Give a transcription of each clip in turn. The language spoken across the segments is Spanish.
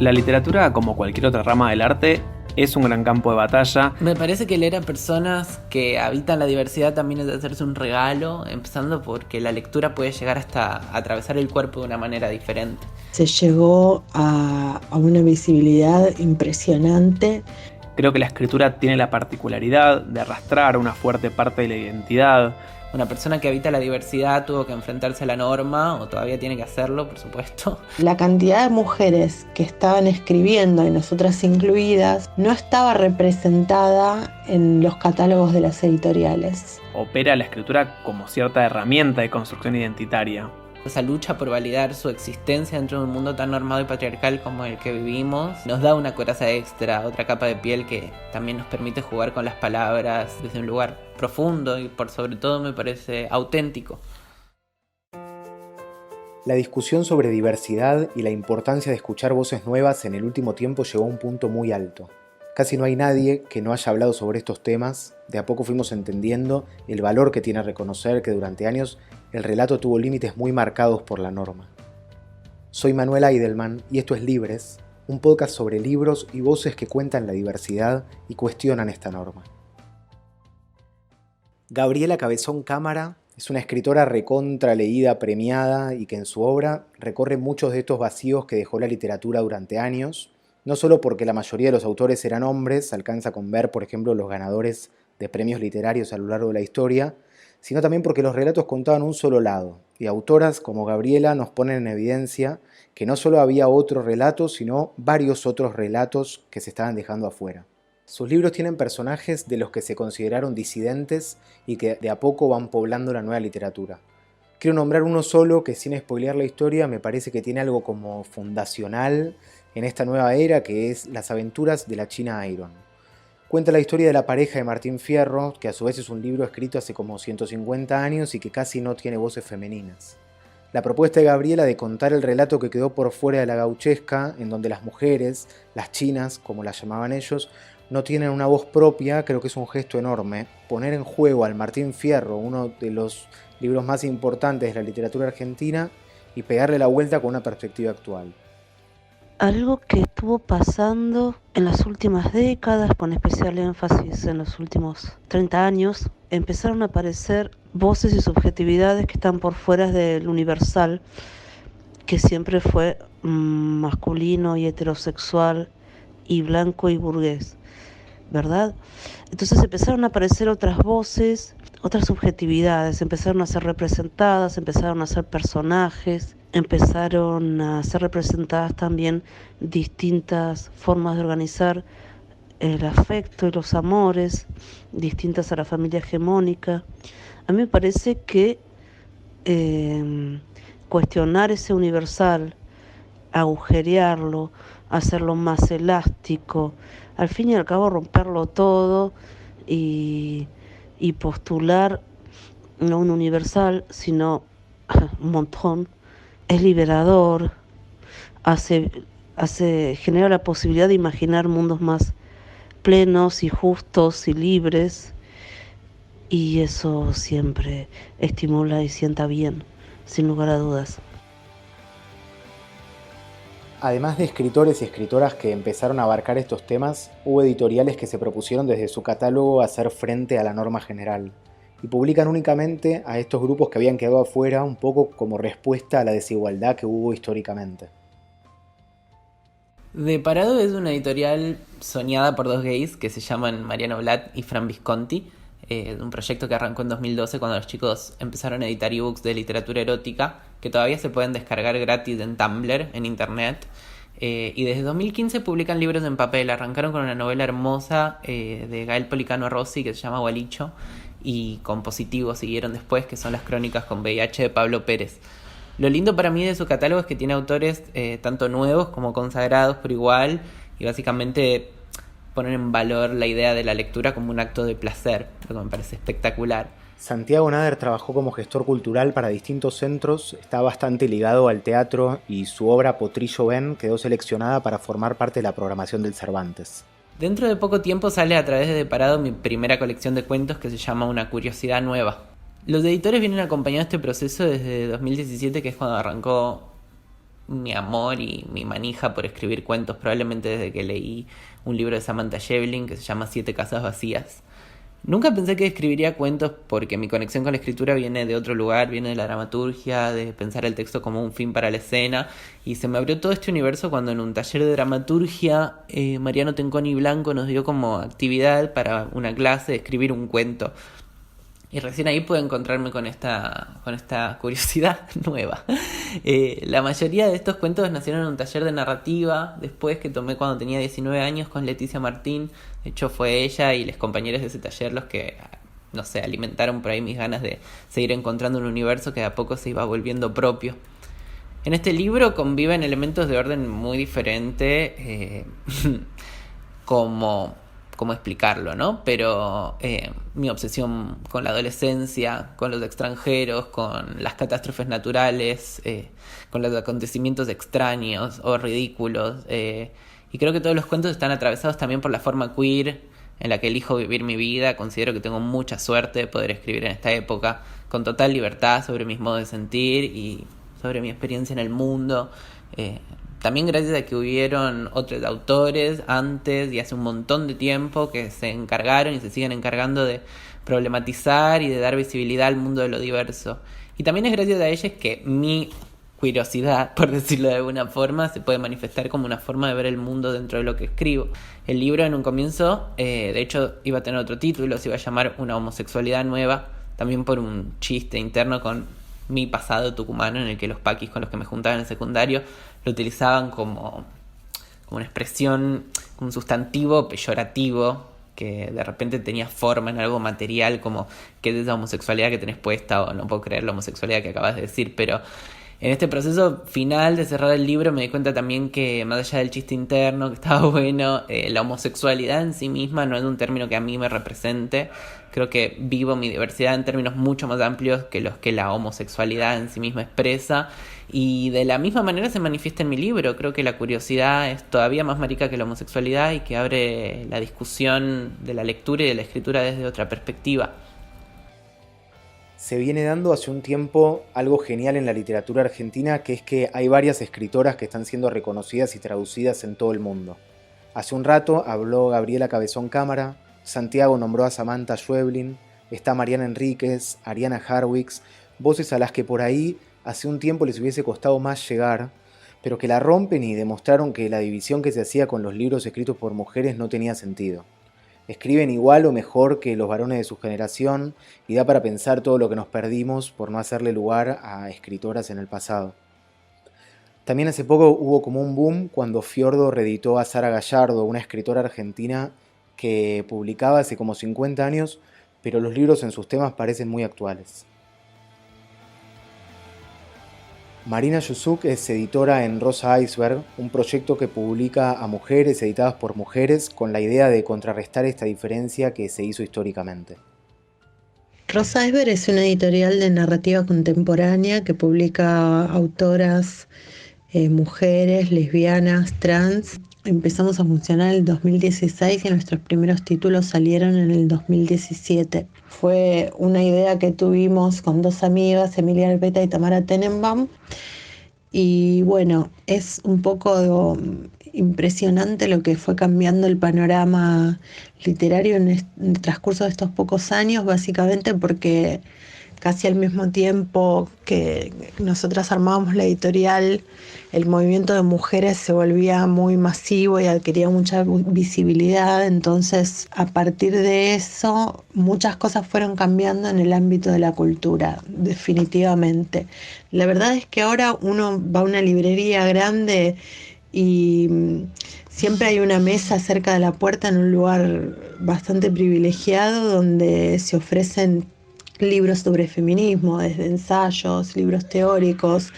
La literatura, como cualquier otra rama del arte, es un gran campo de batalla. Me parece que leer a personas que habitan la diversidad también es hacerse un regalo, empezando porque la lectura puede llegar hasta atravesar el cuerpo de una manera diferente. Se llegó a una visibilidad impresionante. Creo que la escritura tiene la particularidad de arrastrar una fuerte parte de la identidad. Una persona que habita la diversidad tuvo que enfrentarse a la norma, o todavía tiene que hacerlo, por supuesto. La cantidad de mujeres que estaban escribiendo, y nosotras incluidas, no estaba representada en los catálogos de las editoriales. Opera la escritura como cierta herramienta de construcción identitaria. Esa lucha por validar su existencia dentro de un mundo tan normado y patriarcal como el que vivimos nos da una coraza extra, otra capa de piel que también nos permite jugar con las palabras desde un lugar profundo y por sobre todo me parece auténtico. La discusión sobre diversidad y la importancia de escuchar voces nuevas en el último tiempo llegó a un punto muy alto. Casi no hay nadie que no haya hablado sobre estos temas. De a poco fuimos entendiendo el valor que tiene reconocer que durante años el relato tuvo límites muy marcados por la norma. Soy Manuel Eidelman y esto es Libres, un podcast sobre libros y voces que cuentan la diversidad y cuestionan esta norma. Gabriela Cabezón Cámara es una escritora recontra leída, premiada y que en su obra recorre muchos de estos vacíos que dejó la literatura durante años, no solo porque la mayoría de los autores eran hombres, alcanza con ver, por ejemplo, los ganadores de premios literarios a lo largo de la historia, sino también porque los relatos contaban un solo lado, y autoras como Gabriela nos ponen en evidencia que no solo había otro relato, sino varios otros relatos que se estaban dejando afuera. Sus libros tienen personajes de los que se consideraron disidentes y que de a poco van poblando la nueva literatura. Quiero nombrar uno solo que, sin spoilear la historia, me parece que tiene algo como fundacional en esta nueva era, que es Las aventuras de la China Iron. Cuenta la historia de la pareja de Martín Fierro, que a su vez es un libro escrito hace como 150 años y que casi no tiene voces femeninas. La propuesta de Gabriela de contar el relato que quedó por fuera de la gauchesca, en donde las mujeres, las chinas, como las llamaban ellos, no tienen una voz propia, creo que es un gesto enorme. Poner en juego al Martín Fierro, uno de los libros más importantes de la literatura argentina, y pegarle la vuelta con una perspectiva actual. Algo que estuvo pasando en las últimas décadas, con especial énfasis en los últimos 30 años, empezaron a aparecer voces y subjetividades que están por fuera del universal, que siempre fue masculino y heterosexual y blanco y burgués, ¿verdad? Entonces empezaron a aparecer otras voces, otras subjetividades, empezaron a ser representadas, empezaron a ser personajes, empezaron a ser representadas también distintas formas de organizar el afecto y los amores, distintas a la familia hegemónica. A mí me parece que cuestionar ese universal, agujerearlo, hacerlo más elástico, al fin y al cabo romperlo todo y postular no un universal, sino un montón, es liberador, genera la posibilidad de imaginar mundos más plenos y justos y libres, y eso siempre estimula y sienta bien, sin lugar a dudas. Además de escritores y escritoras que empezaron a abarcar estos temas, hubo editoriales que se propusieron desde su catálogo hacer frente a la norma general y publican únicamente a estos grupos que habían quedado afuera, un poco como respuesta a la desigualdad que hubo históricamente. De Parado es una editorial soñada por dos gays que se llaman Mariano Blatt y Fran Visconti, un proyecto que arrancó en 2012 cuando los chicos empezaron a editar ebooks de literatura erótica que todavía se pueden descargar gratis en Tumblr, en internet, y desde 2015 publican libros en papel. Arrancaron con una novela hermosa de Gael Policano Rossi que se llama Gualicho, y con Positivo siguieron después, que son las crónicas con VIH de Pablo Pérez. Lo lindo para mí de su catálogo es que tiene autores tanto nuevos como consagrados por igual, y básicamente ponen en valor la idea de la lectura como un acto de placer, lo que me parece espectacular. Santiago Nader trabajó como gestor cultural para distintos centros, está bastante ligado al teatro y su obra Potrillo Ben quedó seleccionada para formar parte de la programación del Cervantes. Dentro de poco tiempo sale a través de Parado mi primera colección de cuentos que se llama Una curiosidad nueva. Los editores vienen acompañando este proceso desde 2017, que es cuando arrancó mi amor y mi manija por escribir cuentos, probablemente desde que leí un libro de Samantha Schweblin que se llama Siete casas vacías. Nunca pensé que escribiría cuentos porque mi conexión con la escritura viene de otro lugar, viene de la dramaturgia, de pensar el texto como un fin para la escena, y se me abrió todo este universo cuando en un taller de dramaturgia Mariano Tenconi Blanco nos dio como actividad para una clase de escribir un cuento. Y recién ahí pude encontrarme con esta curiosidad nueva. La mayoría de estos cuentos nacieron en un taller de narrativa, después que tomé cuando tenía 19 años con Leticia Martín. De hecho fue ella y los compañeros de ese taller los que, no sé, alimentaron por ahí mis ganas de seguir encontrando un universo que de a poco se iba volviendo propio. En este libro conviven elementos de orden muy diferente, como cómo explicarlo, ¿no? Pero mi obsesión con la adolescencia, con los extranjeros, con las catástrofes naturales, con los acontecimientos extraños o ridículos. Y creo que todos los cuentos están atravesados también por la forma queer en la que elijo vivir mi vida. Considero que tengo mucha suerte de poder escribir en esta época con total libertad sobre mis modos de sentir y sobre mi experiencia en el mundo. También gracias a que hubieron otros autores antes y hace un montón de tiempo que se encargaron y se siguen encargando de problematizar y de dar visibilidad al mundo de lo diverso. Y también es gracias a ellos que mi curiosidad, por decirlo de alguna forma, se puede manifestar como una forma de ver el mundo dentro de lo que escribo. El libro en un comienzo, de hecho, iba a tener otro título, se iba a llamar Una homosexualidad nueva, también por un chiste interno con mi pasado tucumano, en el que los paquis con los que me juntaba en el secundario lo utilizaban como una expresión, un sustantivo peyorativo que de repente tenía forma en algo material, como ¿qué es esa homosexualidad que tenés puesta? O no puedo creer la homosexualidad que acabas de decir. Pero en este proceso final de cerrar el libro me di cuenta también que, más allá del chiste interno, que estaba bueno, la homosexualidad en sí misma no es un término que a mí me represente. Creo que vivo mi diversidad en términos mucho más amplios que los que la homosexualidad en sí misma expresa. Y de la misma manera se manifiesta en mi libro. Creo que la curiosidad es todavía más marica que la homosexualidad y que abre la discusión de la lectura y de la escritura desde otra perspectiva. Se viene dando hace un tiempo algo genial en la literatura argentina, que es que hay varias escritoras que están siendo reconocidas y traducidas en todo el mundo. Hace un rato habló Gabriela Cabezón Cámara, Santiago nombró a Samantha Schweblin, está Mariana Enríquez, Ariana Harwicz, voces a las que por ahí hace un tiempo les hubiese costado más llegar, pero que la rompen y demostraron que la división que se hacía con los libros escritos por mujeres no tenía sentido. Escriben igual o mejor que los varones de su generación y da para pensar todo lo que nos perdimos por no hacerle lugar a escritoras en el pasado. También hace poco hubo como un boom cuando Fiordo reeditó a Sara Gallardo, una escritora argentina que publicaba hace como 50 años, pero los libros en sus temas parecen muy actuales. Marina Yusuk es editora en Rosa Iceberg, un proyecto que publica a mujeres editadas por mujeres con la idea de contrarrestar esta diferencia que se hizo históricamente. Rosa Iceberg es una editorial de narrativa contemporánea que publica autoras, mujeres, lesbianas, trans. Empezamos a funcionar en el 2016 y nuestros primeros títulos salieron en el 2017. Fue una idea que tuvimos con dos amigas, Emilia Albeta y Tamara Tenenbaum. Y bueno, es un poco impresionante lo que fue cambiando el panorama literario en el transcurso de estos pocos años, básicamente porque casi al mismo tiempo que nosotras armábamos la editorial, el movimiento de mujeres se volvía muy masivo y adquiría mucha visibilidad. Entonces, a partir de eso, muchas cosas fueron cambiando en el ámbito de la cultura, definitivamente. La verdad es que ahora uno va a una librería grande y siempre hay una mesa cerca de la puerta en un lugar bastante privilegiado donde se ofrecen libros sobre feminismo, desde ensayos, libros teóricos,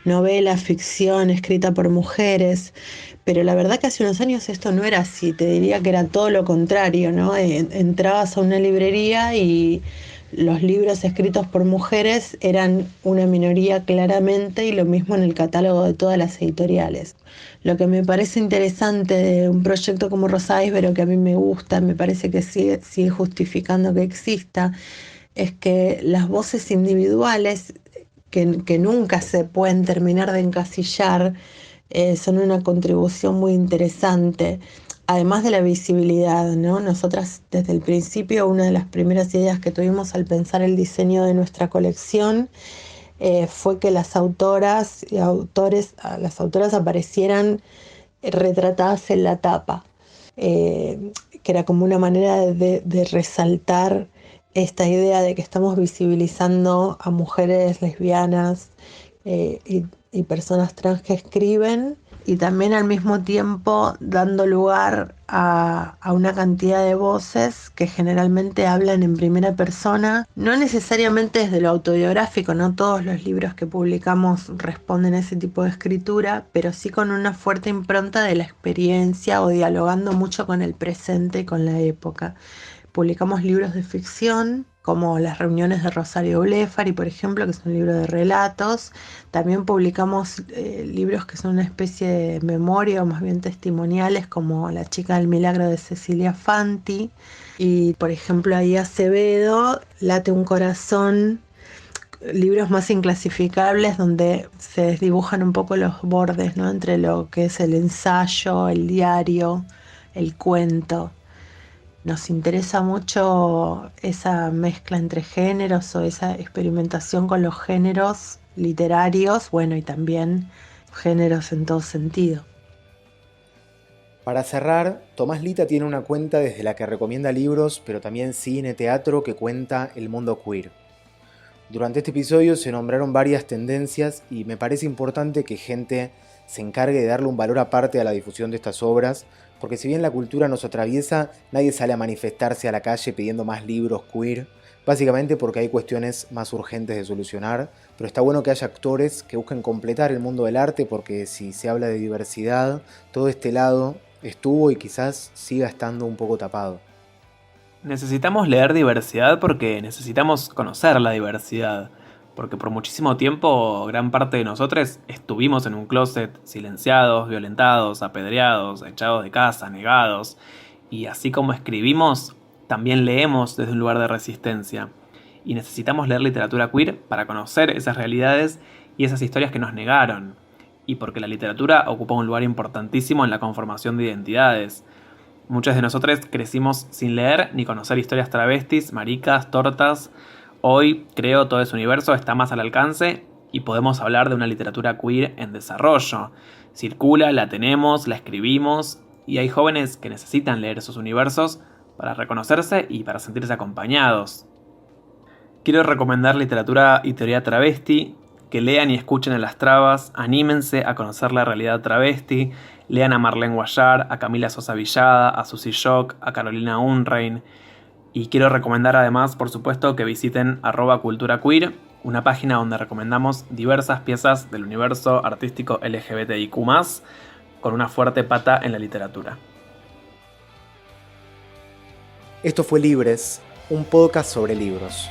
novela, ficción escrita por mujeres, pero la verdad que hace unos años esto no era así, te diría que era todo lo contrario, ¿no? Entrabas a una librería y los libros escritos por mujeres eran una minoría claramente, y lo mismo en el catálogo de todas las editoriales. Lo que me parece interesante de un proyecto como Rosa Iceberg, que a mí me gusta, me parece que sigue justificando que exista, es que las voces individuales que nunca se pueden terminar de encasillar, son una contribución muy interesante, además de la visibilidad, ¿no? Nosotras desde el principio, una de las primeras ideas que tuvimos al pensar el diseño de nuestra colección fue que las autoras y las autoras aparecieran retratadas en la tapa, que era como una manera de resaltar esta idea de que estamos visibilizando a mujeres lesbianas y personas trans que escriben, y también al mismo tiempo dando lugar a una cantidad de voces que generalmente hablan en primera persona, no necesariamente desde lo autobiográfico, no todos los libros que publicamos responden a ese tipo de escritura, pero sí con una fuerte impronta de la experiencia o dialogando mucho con el presente y con la época. Publicamos libros de ficción, como Las reuniones de Rosario Blefari, por ejemplo, que es un libro de relatos. También publicamos libros que son una especie de memoria o más bien testimoniales, como La chica del milagro de Cecilia Fanti. Y, por ejemplo, ahí Acevedo, Late un corazón, libros más inclasificables donde se desdibujan un poco los bordes, ¿no? Entre lo que es el ensayo, el diario, el cuento. Nos interesa mucho esa mezcla entre géneros o esa experimentación con los géneros literarios, bueno, y también géneros en todo sentido. Para cerrar, Tomás Lita tiene una cuenta desde la que recomienda libros, pero también cine, teatro, que cuenta el mundo queer. Durante este episodio se nombraron varias tendencias y me parece importante que gente se encargue de darle un valor aparte a la difusión de estas obras, porque si bien la cultura nos atraviesa, nadie sale a manifestarse a la calle pidiendo más libros queer, básicamente porque hay cuestiones más urgentes de solucionar, pero está bueno que haya actores que busquen completar el mundo del arte, porque si se habla de diversidad, todo este lado estuvo y quizás siga estando un poco tapado. Necesitamos leer diversidad porque necesitamos conocer la diversidad, porque por muchísimo tiempo gran parte de nosotros estuvimos en un closet silenciados, violentados, apedreados, echados de casa, negados, y así como escribimos, también leemos desde un lugar de resistencia, y necesitamos leer literatura queer para conocer esas realidades y esas historias que nos negaron, y porque la literatura ocupa un lugar importantísimo en la conformación de identidades. Muchos de nosotros crecimos sin leer ni conocer historias travestis, maricas, tortas. Hoy, creo, todo ese universo está más al alcance y podemos hablar de una literatura queer en desarrollo. Circula, la tenemos, la escribimos y hay jóvenes que necesitan leer esos universos para reconocerse y para sentirse acompañados. Quiero recomendar literatura y teoría travesti, que lean y escuchen a Las Trabas, anímense a conocer la realidad travesti, lean a Marlene Guayar, a Camila Sosa Villada, a Susy Shock, a Carolina Unrein. Y quiero recomendar además, por supuesto, que visiten @culturaqueer, una página donde recomendamos diversas piezas del universo artístico LGBTIQ+, con una fuerte pata en la literatura. Esto fue Libres, un podcast sobre libros.